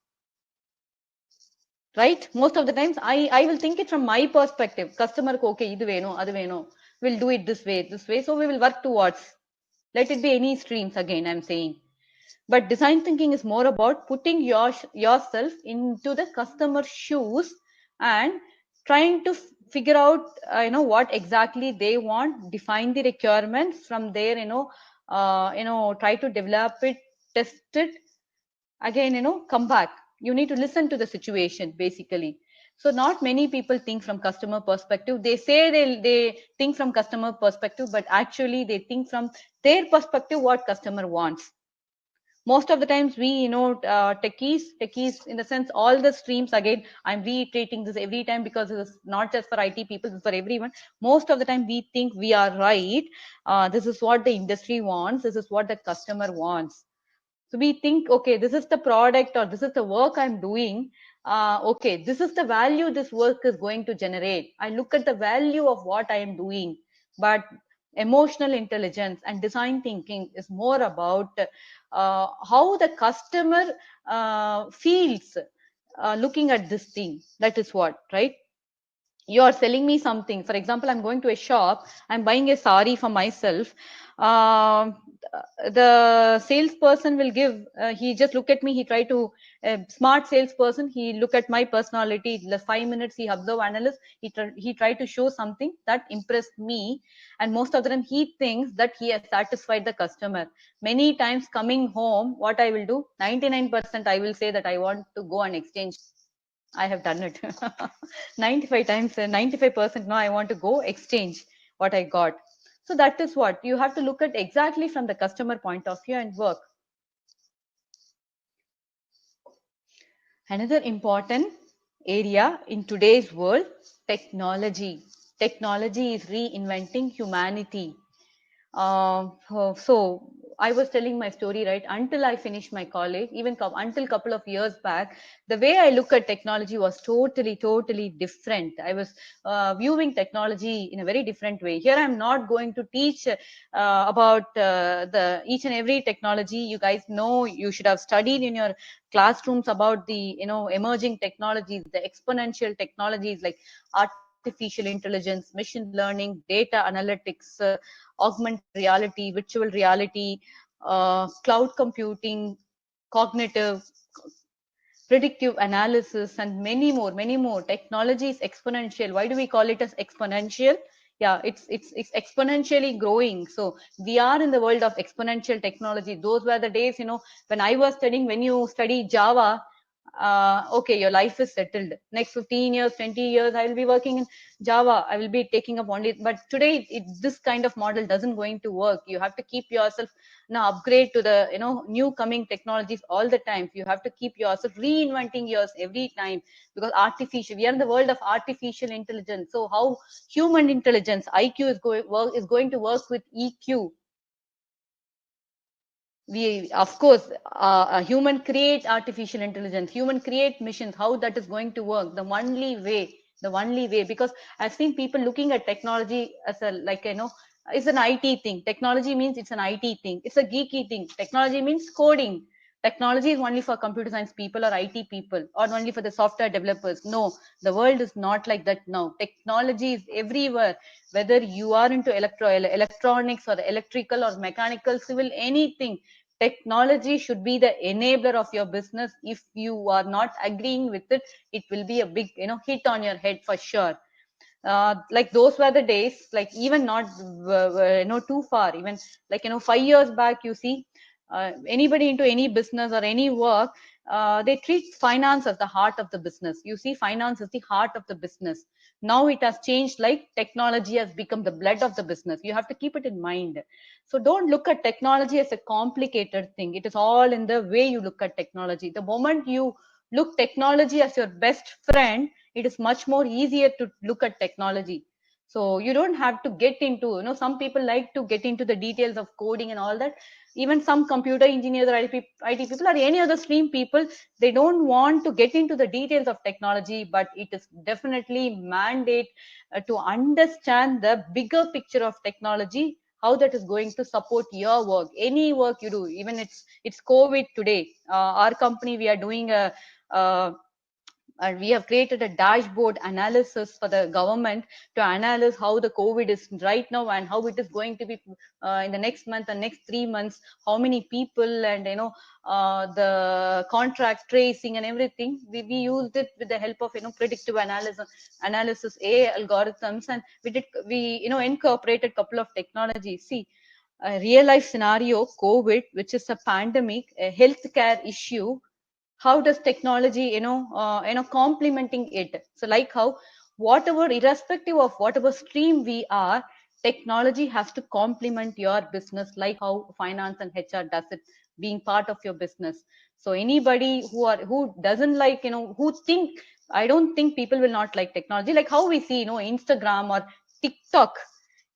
right? Most of the times I will think it from my perspective. Customer ko, okay, idu veno adu veno, we'll do it this way, so we will work towards. Let it be any streams, again I'm saying. But design thinking is more about putting yourself into the customer's shoes, and trying to figure out what exactly they want, define the requirements. From there, try to develop it, test it, again come back. You need to listen to the situation, basically. So not many people think from customer perspective. They say they think from customer perspective, but actually they think from their perspective, what customer wants. Most of the times we techies in the sense, all the streams, again I'm reiterating this every time, because it's not just for IT people, it's for everyone. Most of the time we think we are right. This is what the industry wants, this is what the customer wants. So we think, okay, this is the product, or this is the work I'm doing. Okay, this is the value this work is going to generate. I look at the value of what I am doing. But emotional intelligence and design thinking is more about how the customer feels looking at this thing. That is what, right? you're selling me something. For example, I'm going to a shop, I'm buying a sari for myself. um, the salesperson will give, he just look at me, he try to, a smart salesperson, he look at my personality, the 5 minutes he observe analyst, he try to show something that impressed me, and most of the time he thinks that he has satisfied the customer. Many times coming home, what I will do, 99% I will say that I want to go and exchange. I have done it. 95 times, 95% no, I want to go exchange what I got. So that is what you have to look at exactly from the customer point of view and work. Another important area in today's world, technology. Technology is reinventing humanity. So I was telling my story, right? Until I finished my college, even until couple of years back, the way I look at technology was totally different. I was viewing technology in a very different way. Here, I'm not going to teach about the each and every technology. You guys know, you should have studied in your classrooms about the emerging technologies, the exponential technologies like artificial intelligence, machine learning, data analytics, augmented reality, virtual reality, cloud computing, cognitive, predictive analysis, and many more. Technology is exponential. Why do we call it as exponential? Yeah, it's exponentially growing. So we are in the world of exponential technology. Those were the days, when I was studying, when you study Java, okay, your life is settled. Next 15 years, 20 years, I will be working in Java. I will be taking up only. But today, this kind of model doesn't going to work. You have to keep yourself now upgrade to the new coming technologies all the time. You have to keep yourself reinventing yours every time, because artificial, we are in the world of artificial intelligence. So how human intelligence, IQ, is going to work with EQ? We, of course, a human create artificial intelligence, human create missions. How that is going to work? The only way, because I've seen people looking at technology as a, like, it's an IT thing. Technology means it's an IT thing, it's a geeky thing. Technology means coding. Technology is only for computer science people or IT people, or only for the software developers. No, the world is not like that now. Technology is everywhere. Whether you are into electronics or electrical or mechanical, civil, anything, technology should be the enabler of your business. If you are not agreeing with it, it will be a big hit on your head for sure. Like those were the days, like even not too far, even like 5 years back, you see, anybody into any business or any work, they treat finance as the heart of the business. You see, finance is the heart of the business. Now it has changed, like technology has become the blood of the business. You have to keep it in mind. So don't look at technology as a complicated thing. It is all in the way you look at technology. The moment you look technology as your best friend, it is much more easier to look at technology. So you don't have to get into, some people like to get into the details of coding and all that. Even some computer engineers or IT people or any other stream people, they don't want to get into the details of technology, but it is definitely mandate to understand the bigger picture of technology, how that is going to support your work, any work you do. Even it's COVID today, our company, we are doing and we have created a dashboard analysis for the government to analyze how the COVID is right now and how it is going to be in the next month and next 3 months, how many people, and the contract tracing and everything. We used it with the help of predictive analysis AI algorithms, and we incorporated couple of technologies. See, a real life scenario, COVID, which is a pandemic, a healthcare issue, how does technology complementing it? So like how, whatever, irrespective of whatever stream we are, technology has to complement your business, like how finance and HR does it, being part of your business. So anybody who doesn't like, who think, I don't think people will not like technology. Like how we see, Instagram or TikTok,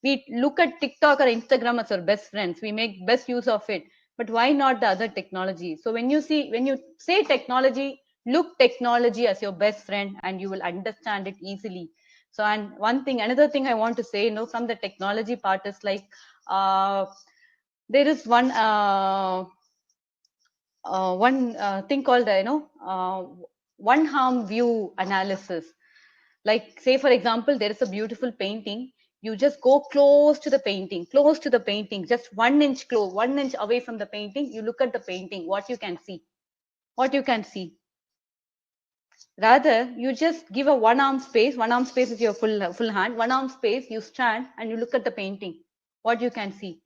we look at TikTok or Instagram as our best friends, we make best use of it. But why not the other technology? So when you say technology, look technology as your best friend and you will understand it easily. So, and another thing I want to say, from the technology part is like, there is one thing called one harm view analysis. Like, say for example, there is a beautiful painting. You just go close to the painting, just 1 inch close, 1 inch away from the painting. You look at the painting, what you can see, what you can see. Rather, you just give a one arm space is your full hand, one arm space, you stand and you look at the painting, what you can see.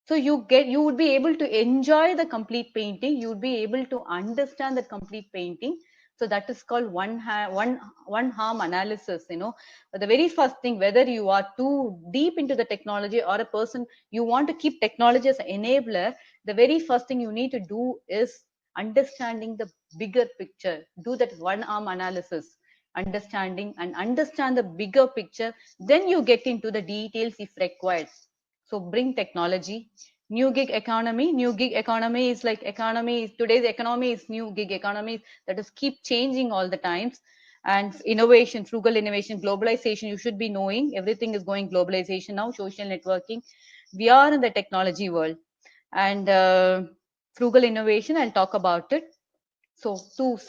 So you would be able to enjoy the complete painting, you would be able to understand the complete painting. So that is called one harm analysis. The very first thing, whether you are too deep into the technology or a person you want to keep technology as an enabler, the very first thing you need to do is understanding the bigger picture. Do that one arm analysis, understand the bigger picture. Then you get into the details if required. So bring technology. New gig economy is like today's economy is new gig economy, that is keep changing all the times. And innovation, frugal innovation, globalization, you should be knowing everything is going globalization now, social networking. We are in the technology world. And frugal innovation, I'll talk about it. So to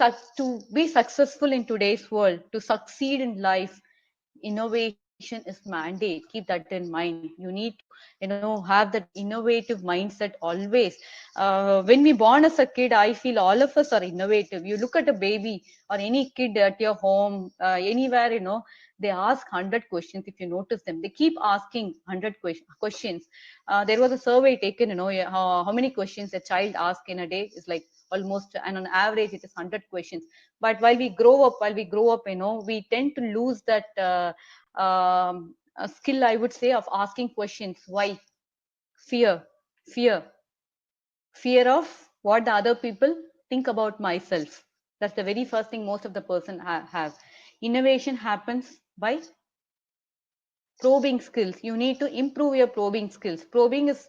be successful in today's world, to succeed in life, innovation is mandate. Keep that in mind. You need to have that innovative mindset always. When we born as a kid, I feel all of us are innovative. You look at a baby or any kid at your home, anywhere, they ask 100 questions. If you notice them, they keep asking 100 questions. There was a survey taken, how many questions a child asks in a day is like almost, and on average it is 100 questions. But while we grow up, we tend to lose that a skill, I would say, of asking questions. Why? Fear fear fear of what the other people think about myself. That's the very first thing most of the person have. Innovation happens by probing skills. You need to improve your probing skills. Probing is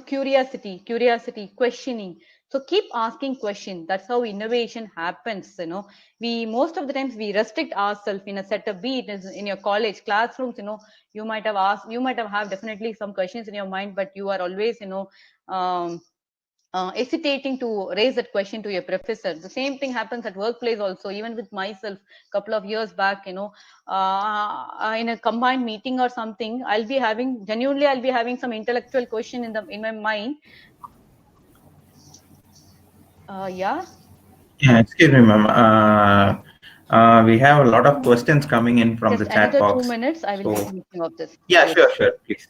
curiosity, questioning. So keep asking questions. That's how innovation happens. We most of the times we restrict ourselves in a setup, be it is in your college classrooms. You might have definitely some questions in your mind, but you are always um, hesitating to raise that question to your professor. The same thing happens at workplace also. Even with myself, couple of years back, in a combined meeting or something, I'll be having some intellectual question in my mind. Yeah. Yeah, excuse me, ma'am. We have a lot of questions coming in from the Just chat another two box. minutes, I will be So, finishing up this. yeah, Yes. sure, please.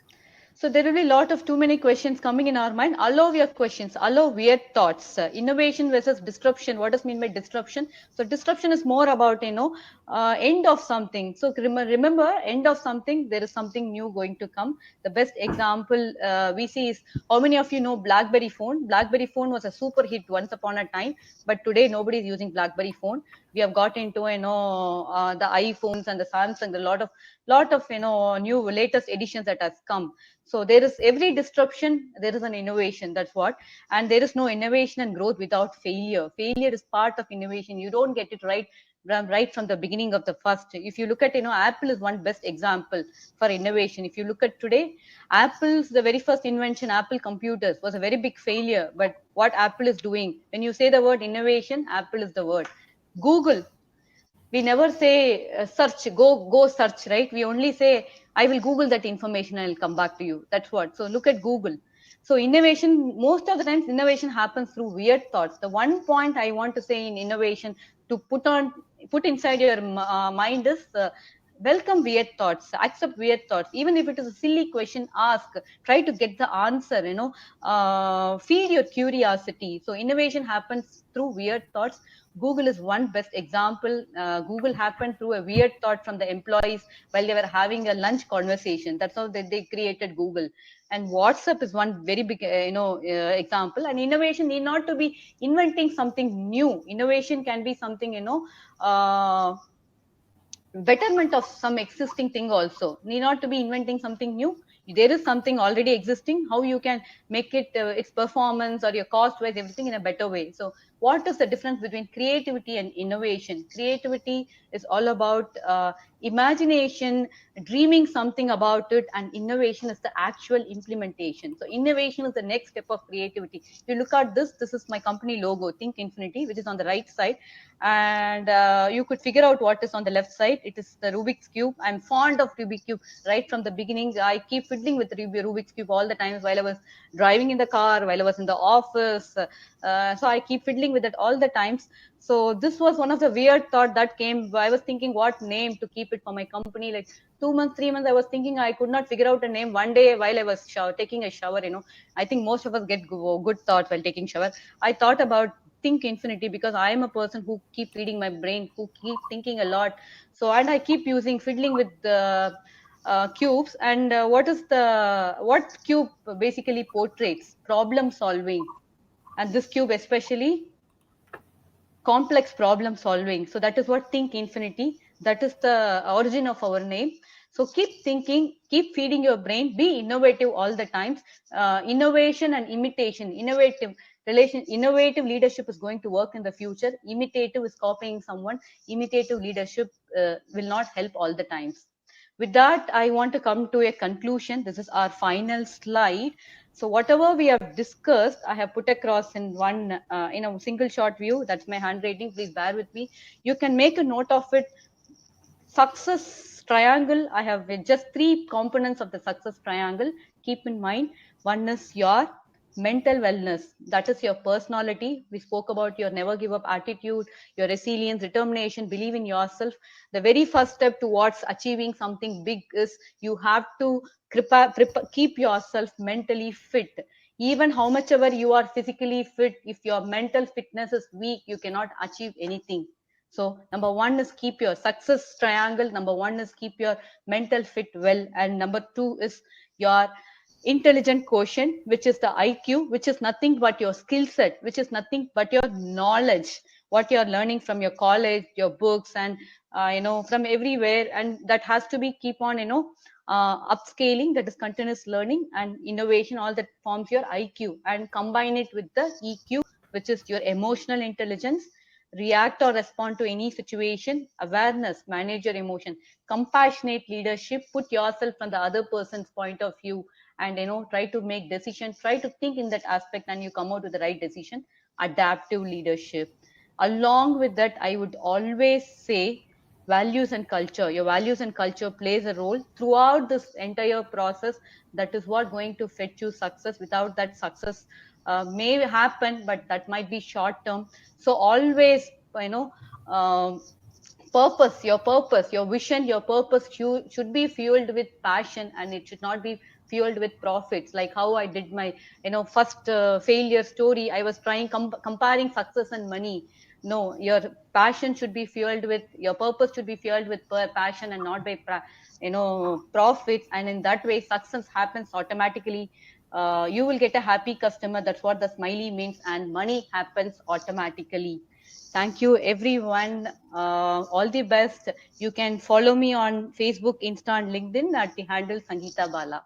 So there will be a lot of too many questions coming in our mind. Allow your questions, allow weird thoughts. Innovation versus disruption. What does mean by disruption? So disruption is more about end of something. So remember, end of something, there is something new going to come. The best example we see is, how many of you know BlackBerry phone? BlackBerry phone was a super hit once upon a time, but today nobody is using BlackBerry phone. We have got into the iPhones and the Samsung. A lot of new latest editions that has come. So there is every disruption, there is an innovation. That's what. And there is no innovation and growth without failure. Failure is part of innovation. You don't get it right from the beginning of the first. If you look at, Apple is one best example for innovation. If you look at today, Apple's the very first invention, Apple computers, was a very big failure. But what Apple is doing, when you say the word innovation, Apple is the word. Google, we never say search, go search, right? We only say, I will Google that information and I'll come back to you. That's what. So look at Google. So innovation, most of the times innovation happens through weird thoughts. The one point I want to say in innovation, to put inside your mind is, welcome weird thoughts, accept weird thoughts. Even if it is a silly question, ask, try to get the answer. Feed your curiosity. So innovation happens through weird thoughts. Google is one best example. Google happened through a weird thought from the employees while they were having a lunch conversation. That's how they created Google. And WhatsApp is one very big, example. And innovation need not to be inventing something new. Innovation can be something, betterment of some existing thing also. Need not to be inventing something new. There is something already existing. How you can make it its performance or your cost wise, everything in a better way. So what is the difference between creativity and innovation? Creativity is all about imagination, dreaming something about it, and innovation is the actual implementation. So innovation is the next step of creativity. If you look at this is my company logo, Think Infinity, which is on the right side, and you could figure out what is on the left side. It is the Rubik's cube. I'm fond of Rubik's cube right from the beginning. I keep fiddling with Rubik's cube all the times while I was driving in the car, while I was in the office. So I keep fiddling with it all the times. So this was one of the weird thought that came. I was thinking what name to keep it for my company. Like 2 months, 3 months, I was thinking I could not figure out a name. One day while I was taking a shower, I think most of us get good thoughts while taking shower. I thought about Think Infinity because I am a person who keep feeding my brain, who keep thinking a lot. So and I keep using fiddling with the cubes. And what cube basically portrays problem solving, and this cube especially complex problem solving. So that is what Think Infinity, that is the origin of our name. So keep thinking, keep feeding your brain, be innovative all the times. Innovation and imitation, innovative leadership is going to work in the future. Imitative is copying someone. Imitative leadership will not help all the times. With that, I want to come to a conclusion. This is our final slide. So whatever we have discussed, I have put across in one, in a single short view. That's my handwriting. Please bear with me. You can make a note of it. Success triangle. I have just 3 components of the success triangle. Keep in mind, one is your mental wellness. That is your personality. We spoke about your never give up attitude, your resilience, determination, believe in yourself. The very first step towards achieving something big is you have to keep yourself mentally fit. Even how much ever you are physically fit, if your mental fitness is weak, you cannot achieve anything. So number one is keep your success triangle. Number one is keep your mental fit well. And number two is your intelligent quotient, which is the IQ, which is nothing but your skill set, which is nothing but your knowledge, what you're learning from your college, your books, and from everywhere. And that has to be keep on upscaling, that is continuous learning and innovation. All that forms your IQ, and combine it with the EQ, which is your emotional intelligence, react or respond to any situation, awareness, manage your emotion, compassionate leadership, put yourself from the other person's point of view, and try to make decisions, try to think in that aspect, and you come out with the right decision, adaptive leadership. Along with that, I would always say values and culture. Your values and culture plays a role throughout this entire process. That is what going to fetch you success. Without that, success may happen, but that might be short term. So always, you know um, purpose, your vision, your purpose should be fueled with passion, and it should not be fueled with profits. Like how I did my first failure story. I was trying comparing success and money. No, your passion should be fueled with, your purpose should be fueled with passion, and not by profits. And in that way, success happens automatically. You will get a happy customer. That's what the smiley means. And money happens automatically. Thank you, everyone. All the best. You can follow me on Facebook, Insta, and LinkedIn at the handle Sangeeta Bala.